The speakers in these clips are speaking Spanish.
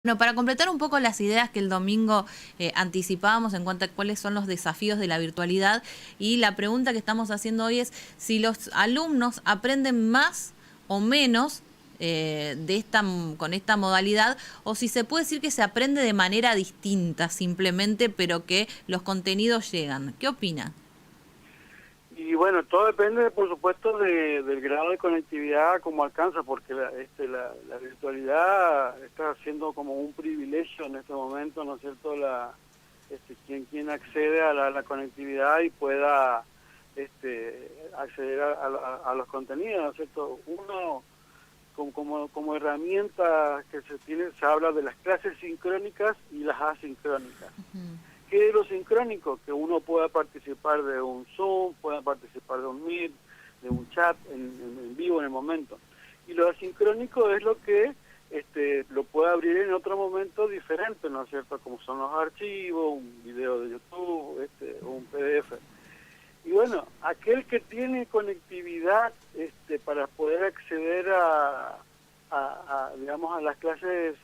Bueno, para completar un poco las ideas que el domingo anticipábamos en cuanto a cuáles son los desafíos de la virtualidad, y la pregunta que estamos haciendo hoy es si los alumnos aprenden más o menos con esta modalidad, o si se puede decir que se aprende de manera distinta simplemente, pero que los contenidos llegan. ¿Qué opina? Y bueno, todo depende, por supuesto, del grado de conectividad como alcanza, porque la virtualidad está siendo como un privilegio en este momento, ¿no es cierto? Quien accede a la conectividad y pueda acceder a los contenidos, ¿no es cierto? Uno, como herramienta que se habla de las clases sincrónicas y las asincrónicas. ¿Qué es lo sincrónico? Que uno pueda participar de un Zoom, pueda participar de un Meet, de un chat en vivo en el momento. Y lo asincrónico es lo que lo puede abrir en otro momento diferente, ¿no es cierto? Como son los archivos, un video de YouTube, o un PDF. Y bueno, aquel que tiene conectividad para poder acceder digamos, a las clases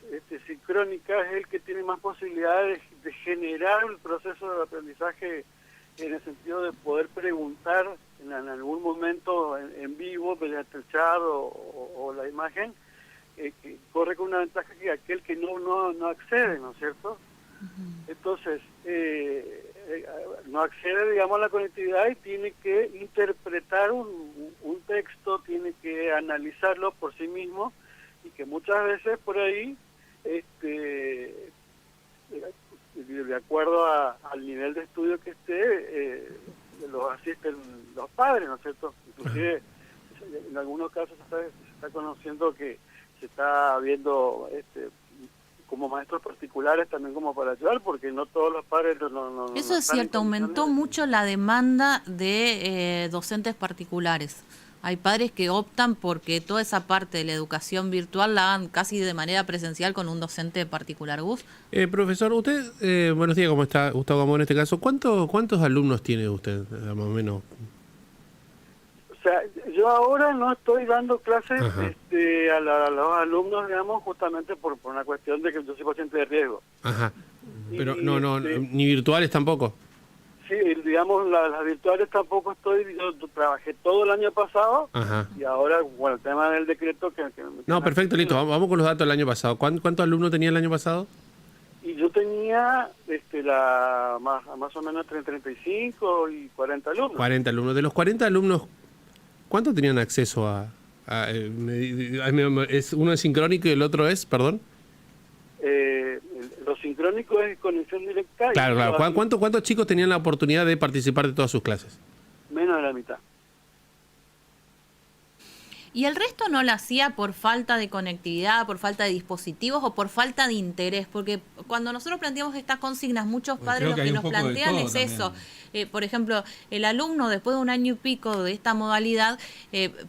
sincrónicas, es el que tiene más posibilidades de generar el proceso de aprendizaje, en el sentido de poder preguntar en algún momento en vivo, mediante el chat o la imagen, que corre con una ventaja que aquel que no accede, ¿no es cierto? Entonces, no accede, digamos, a la conectividad y tiene que interpretar un texto, tiene que analizarlo por sí mismo, y que muchas veces por ahí, de acuerdo al nivel de estudio que esté, los asisten los padres, ¿no es cierto? Inclusive, en algunos casos se está conociendo que se está viendo como maestros particulares también como para ayudar, porque no todos los padres no Eso es están en cierto, condiciones aumentó mucho la demanda de docentes particulares. Hay padres que optan porque toda esa parte de la educación virtual la hagan casi de manera presencial con un docente particular. ¿Gus? Profesor, usted, buenos días, ¿cómo está? Gustavo Gamboa en este caso. ¿Cuántos alumnos tiene usted, más o menos? O sea, yo ahora no estoy dando clases Ajá, a los alumnos, digamos, justamente por una cuestión de que yo soy paciente de riesgo. ajá. Pero Y ni virtuales tampoco. sí, digamos, las virtuales tampoco estoy. Yo trabajé todo el año pasado, Ajá. y ahora, bueno, el tema del decreto que me No, mencionaste, perfecto, listo. Vamos con los datos del año pasado. ¿Cuántos alumnos tenía el año pasado? y yo tenía más o menos entre 35 y 40 alumnos. 40 alumnos. De los 40 alumnos, ¿cuántos tenían acceso uno es sincrónico y el otro es, perdón? Lo sincrónico es conexión directa, Claro, y claro. ¿Cuántos chicos tenían la oportunidad de participar de todas sus clases? menos de la mitad. ¿Y el resto no lo hacía por falta de conectividad, por falta de dispositivos o por falta de interés? Porque cuando nosotros planteamos estas consignas, muchos Pues padres creo lo que que hay un nos poco de plantean todo es también. eso. Por ejemplo, el alumno después de un año y pico de esta modalidad,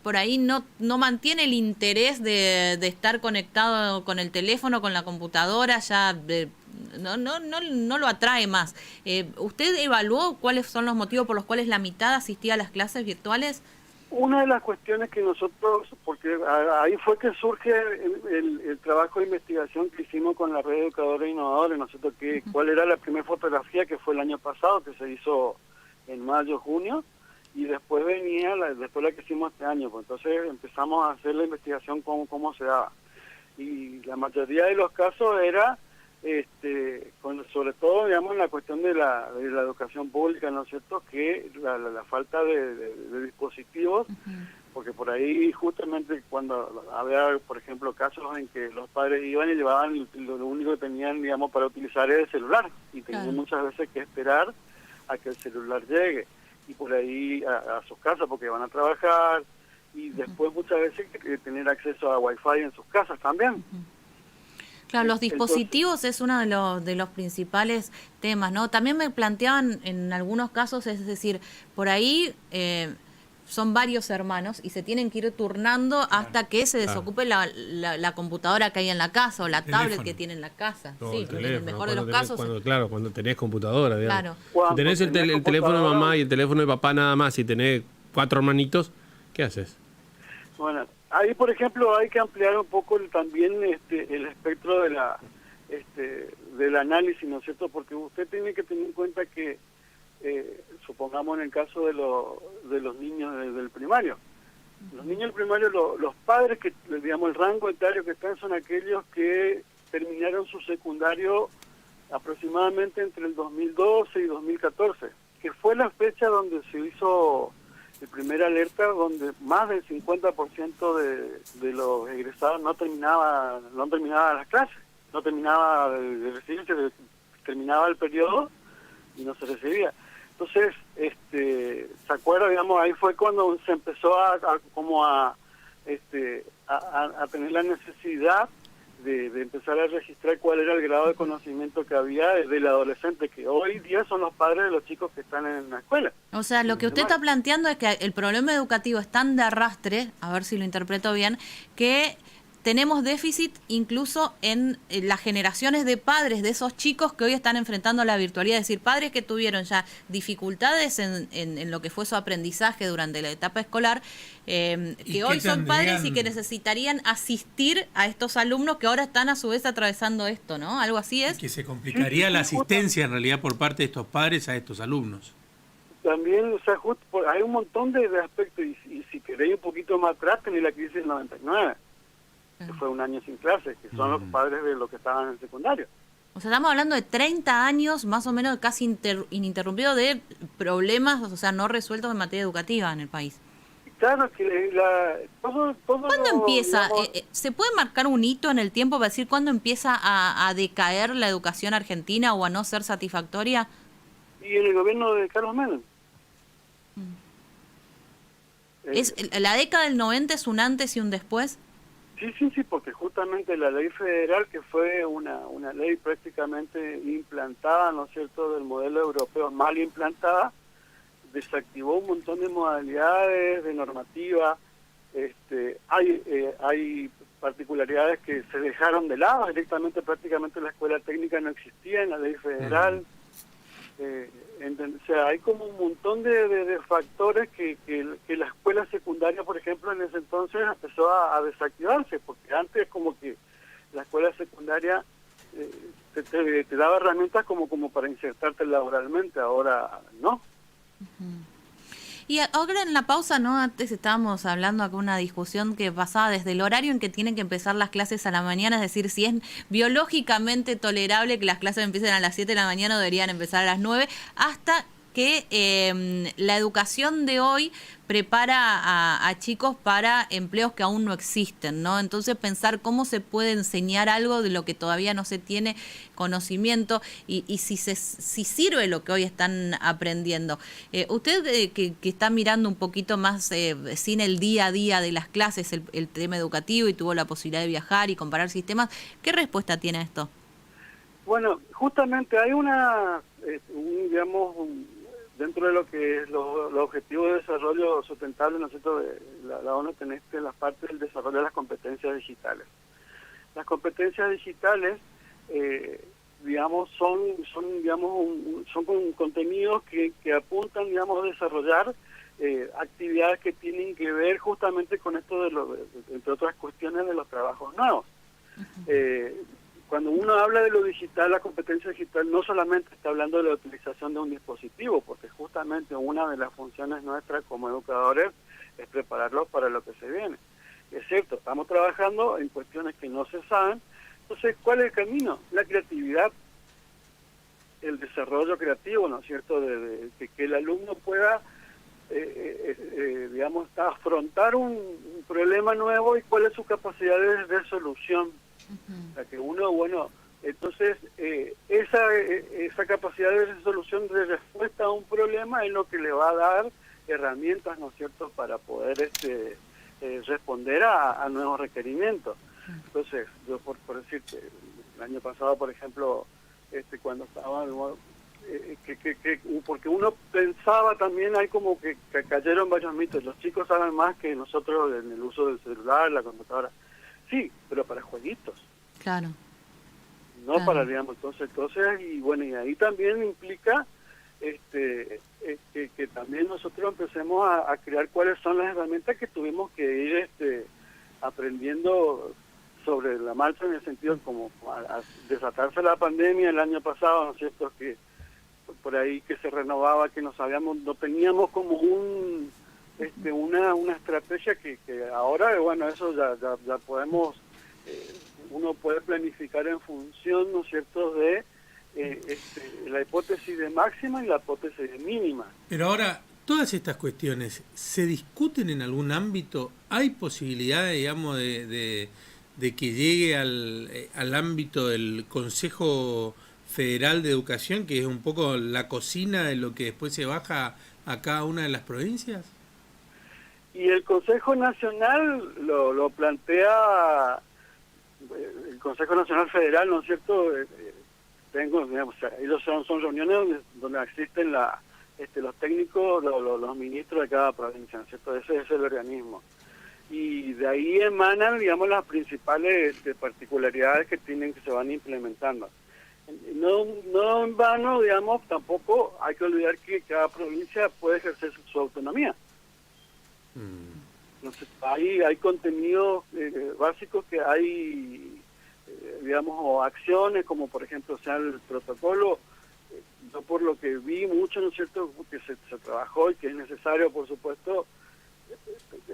por ahí no mantiene el interés de estar conectado con el teléfono, con la computadora, ya no lo atrae más. ¿Usted evaluó cuáles son los motivos por los cuales la mitad asistía a las clases virtuales? Una de las cuestiones que nosotros, porque ahí fue que surge el trabajo de investigación que hicimos con la red de educadores innovadores, ¿no es cierto? ¿Cuál era la primera fotografía, que fue el año pasado, que se hizo en mayo, junio? Y después venía después la que hicimos este año. Pues entonces empezamos a hacer la investigación cómo se daba. Y la mayoría de los casos era sobre todo, digamos, en la cuestión de la educación pública, ¿no es cierto?, que la falta de dispositivos, porque por ahí justamente cuando había, por ejemplo, casos en que los padres iban y llevaban, lo único que tenían, digamos, para utilizar era el celular, y tenían Claro. muchas veces que esperar a que el celular llegue, y por ahí a sus casas, porque van a trabajar, y después muchas veces que tener acceso a Wi-Fi en sus casas también. Claro, los Entonces, dispositivos es uno de los principales temas, ¿no? También me planteaban en algunos casos, es decir, por ahí son varios hermanos y se tienen que ir turnando hasta que se Claro. desocupe la computadora que hay en la casa o la tablet Teléfono. que tiene en la casa. No, Sí, el en el teléfono. mejor de los casos. Cuando tenés computadora, digamos. Claro. Si cuando tenés el tenés teléfono de computadora, mamá y el teléfono de papá nada más y tenés 4 hermanitos, ¿qué haces? bueno, ahí por ejemplo hay que ampliar un poco también el espectro del análisis, ¿no es cierto? Porque usted tiene que tener en cuenta que, supongamos en el caso de los niños del primario, los niños del primario, los padres que, digamos, el rango etario que están son aquellos que terminaron su secundario aproximadamente entre el 2012 y 2014, que fue la fecha donde se hizo el primer alerta, donde más del 50% de los egresados no terminaba las clases, no terminaba de recibirse, terminaba el periodo y no se recibía. Entonces, ¿se acuerda? Digamos, ahí fue cuando se empezó a tener la necesidad de empezar a registrar cuál era el grado de conocimiento que había del adolescente, que hoy día son los padres de los chicos que están en la escuela. O sea, lo que usted está planteando es que el problema educativo es tan de arrastre, a ver si lo interpreto bien, que tenemos déficit incluso en las generaciones de padres de esos chicos que hoy están enfrentando la virtualidad, es decir, padres que tuvieron ya dificultades en lo que fue su aprendizaje durante la etapa escolar, que hoy son padres y que necesitarían asistir a estos alumnos que ahora están a su vez atravesando esto, ¿no? Algo así es. Que se complicaría la asistencia en realidad por parte de estos padres a estos alumnos. También, o sea, hay un montón de aspectos, y si queréis un poquito más atrás, tenéis la crisis del 99. Que fue un año sin clases, que son los padres de los que estaban en el secundario. O sea, estamos hablando de 30 años más o menos casi ininterrumpidos de problemas, o sea, no resueltos en materia educativa en el país. Claro, que todo ¿Cuándo empieza? ¿Se puede marcar un hito en el tiempo para decir cuándo empieza a decaer la educación argentina o a no ser satisfactoria? Y en el gobierno de Carlos Menem. ¿La década del 90 es un antes y un después? Sí, porque justamente la ley federal, que fue una ley prácticamente implantada, ¿no es cierto?, del modelo europeo, mal implantada, desactivó un montón de modalidades, de normativa. Hay particularidades que se dejaron de lado, directamente prácticamente la escuela técnica no existía en la ley federal. O sea, hay como un montón de factores que la escuela secundaria, por ejemplo, en ese entonces empezó a desactivarse, porque antes como que la escuela secundaria te daba herramientas como para insertarte laboralmente, ahora no. Y ahora en la pausa, ¿no? Antes estábamos hablando acá una discusión que pasaba desde el horario en que tienen que empezar las clases a la mañana, es decir, si es biológicamente tolerable que las clases empiecen a las 7 de la mañana o deberían empezar a las 9, hasta que la educación de hoy prepara a chicos para empleos que aún no existen, ¿no? Entonces pensar cómo se puede enseñar algo de lo que todavía no se tiene conocimiento y si sirve lo que hoy están aprendiendo. Usted que está mirando un poquito más sin el día a día de las clases, el tema educativo, y tuvo la posibilidad de viajar y comparar sistemas, ¿qué respuesta tiene a esto? Bueno, justamente hay dentro de lo que es los objetivos de desarrollo sustentable, ¿no es cierto?, de la ONU, tenés la parte del desarrollo de las competencias digitales. Las competencias digitales, son contenidos que apuntan, a desarrollar actividades que tienen que ver justamente con esto entre otras cuestiones, de los trabajos nuevos. Cuando uno habla de lo digital, la competencia digital no solamente está hablando de la utilización de un dispositivo, porque justamente una de las funciones nuestras como educadores es prepararlos para lo que se viene. Es cierto, estamos trabajando en cuestiones que no se saben. Entonces, ¿cuál es el camino? La creatividad, el desarrollo creativo, ¿no es cierto?, de que el alumno pueda, afrontar un problema nuevo y cuál es su capacidad de solución. O sea, que uno, entonces esa capacidad de resolución, de respuesta a un problema, es lo que le va a dar herramientas, ¿no es cierto?, para poder responder a nuevos requerimientos. Entonces, yo por decirte, el año pasado, por ejemplo, cuando estaba, porque uno pensaba también, hay como que cayeron varios mitos. Los chicos saben más que nosotros en el uso del celular, la computadora. Sí, pero para jueguitos. Claro. No claro. Para, entonces, y bueno, y ahí también implica que también nosotros empecemos a crear cuáles son las herramientas que tuvimos que ir aprendiendo sobre la marcha, en el sentido como al desatarse la pandemia el año pasado, ¿no es cierto?, que por ahí que se renovaba, que no teníamos como una estrategia que ahora, bueno, eso ya podemos, uno puede planificar en función, ¿no es cierto?, de la hipótesis de máxima y la hipótesis de mínima. Pero ahora, todas estas cuestiones, ¿se discuten en algún ámbito? ¿Hay posibilidad, digamos, de que llegue al ámbito del Consejo Federal de Educación, que es un poco la cocina de lo que después se baja a cada una de las provincias? Y el Consejo Nacional lo plantea, el Consejo Nacional Federal, ¿no es cierto?, ellos son reuniones donde existen los técnicos, los ministros de cada provincia, ¿no es cierto? Ese es el organismo. Y de ahí emanan, digamos, las principales particularidades que se van implementando. No en vano, digamos, tampoco hay que olvidar que cada provincia puede ejercer su autonomía. Entonces, hay contenidos básicos que hay, digamos, o acciones, como por ejemplo sea el protocolo. Yo por lo que vi mucho, ¿no es cierto?, que se trabajó y que es necesario, por supuesto,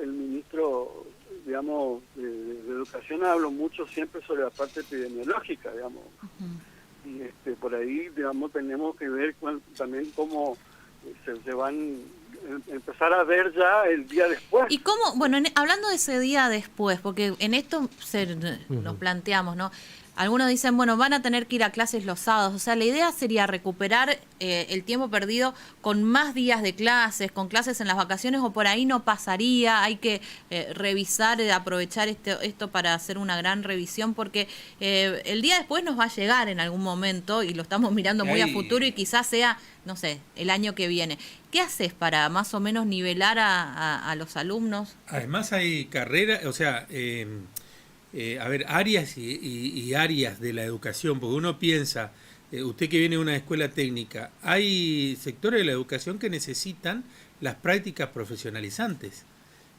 el ministro, digamos, de Educación habló mucho siempre sobre la parte epidemiológica, digamos. Y por ahí, digamos, tenemos que ver también cómo se van empezar a ver ya el día después. Y cómo, bueno, hablando de ese día después, porque en esto nos planteamos, ¿no? Algunos dicen, bueno, van a tener que ir a clases los sábados. O sea, la idea sería recuperar el tiempo perdido con más días de clases, con clases en las vacaciones, o por ahí no pasaría. Hay que revisar, aprovechar esto para hacer una gran revisión, porque el día después nos va a llegar en algún momento y lo estamos mirando muy a futuro y quizás sea, no sé, el año que viene. ¿Qué haces para más o menos nivelar a los alumnos? Además hay carreras, o sea... áreas y áreas de la educación, porque uno piensa, usted que viene de una escuela técnica, hay sectores de la educación que necesitan las prácticas profesionalizantes,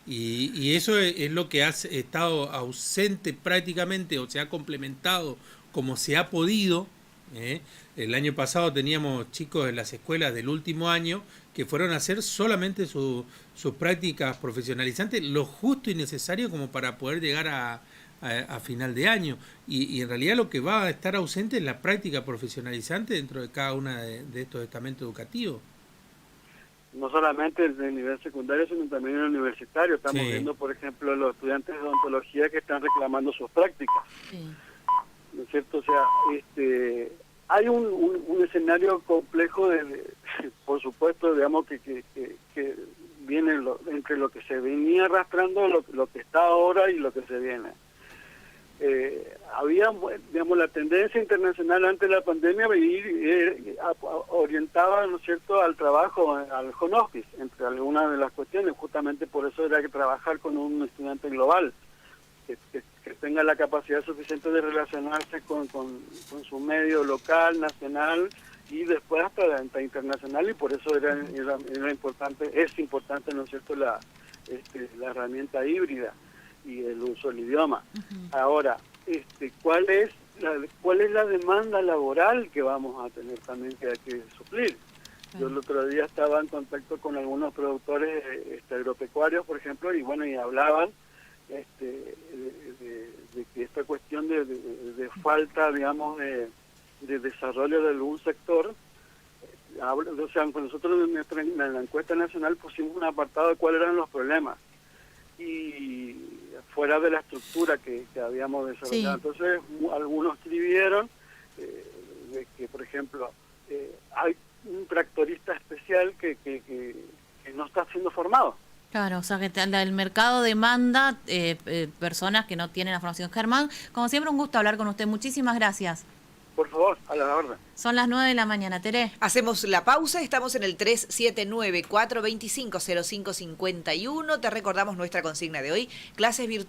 y eso es lo que ha estado ausente prácticamente, o se ha complementado como se ha podido. El año pasado teníamos chicos en las escuelas del último año que fueron a hacer solamente sus prácticas profesionalizantes, lo justo y necesario como para poder llegar a final de año, y en realidad lo que va a estar ausente es la práctica profesionalizante dentro de cada una de estos estamentos educativos. No solamente en el nivel secundario, sino también en el universitario. Estamos viendo, por ejemplo, los estudiantes de odontología que están reclamando sus prácticas. ¿No es cierto? O sea, hay un escenario complejo, por supuesto, digamos, que viene entre lo que se venía arrastrando, lo que está ahora y lo que se viene. Había, digamos, la tendencia internacional antes de la pandemia orientaba, ¿no es cierto?, al trabajo, al home office, entre algunas de las cuestiones. Justamente por eso era que trabajar con un estudiante global, que tenga la capacidad suficiente de relacionarse con su medio local, nacional y después hasta internacional, y por eso era importante, es importante, ¿no es cierto?, la herramienta híbrida y el uso del idioma. Ahora, ¿cuál es la demanda laboral que vamos a tener también que hay que suplir? Yo el otro día estaba en contacto con algunos productores agropecuarios, por ejemplo, y bueno, y hablaban de que esta cuestión de falta, digamos, de desarrollo de algún sector. O sea, nosotros en la encuesta nacional pusimos un apartado de cuáles eran los problemas, y fuera de la estructura que habíamos desarrollado. Entonces, algunos escribieron de que, por ejemplo, hay un tractorista especial que no está siendo formado. Claro, o sea que el mercado demanda personas que no tienen la formación. Germán, como siempre, un gusto hablar con usted. Muchísimas gracias. Por favor, a la orden. Son las 9 de la mañana, Teré. Hacemos la pausa, estamos en el 379-425-0551. Te recordamos nuestra consigna de hoy, clases virtuales.